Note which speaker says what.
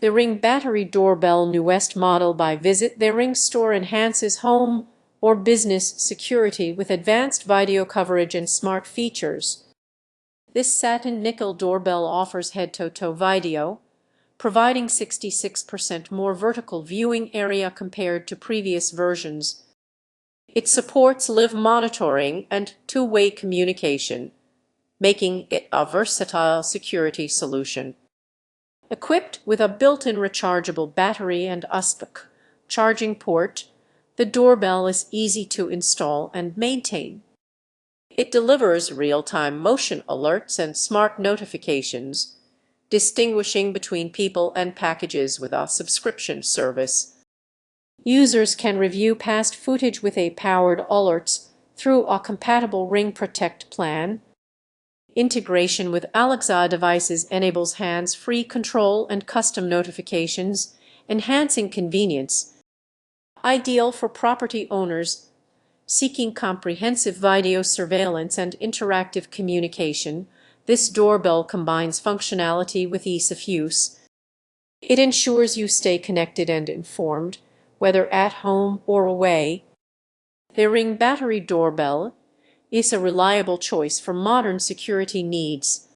Speaker 1: The Ring Battery Doorbell newest model by Visit the Ring store enhances home or business security with advanced video coverage and smart features. This satin nickel doorbell offers head-to-toe video, providing 66% more vertical viewing area compared to previous versions. It supports live monitoring and two-way communication, making it a versatile security solution. Equipped with a built-in rechargeable battery and USB charging port, the doorbell is easy to install and maintain. It delivers real-time motion alerts and smart notifications, distinguishing between people and packages with a subscription service. Users can review past footage with a powered alerts through a compatible Ring Protect plan. Integration with Alexa devices enables hands-free control and custom notifications, enhancing convenience. Ideal for property owners seeking comprehensive video surveillance and interactive communication, this doorbell combines functionality with ease of use. It ensures you stay connected and informed, whether at home or away. The Ring Battery Doorbell is a reliable choice for modern security needs.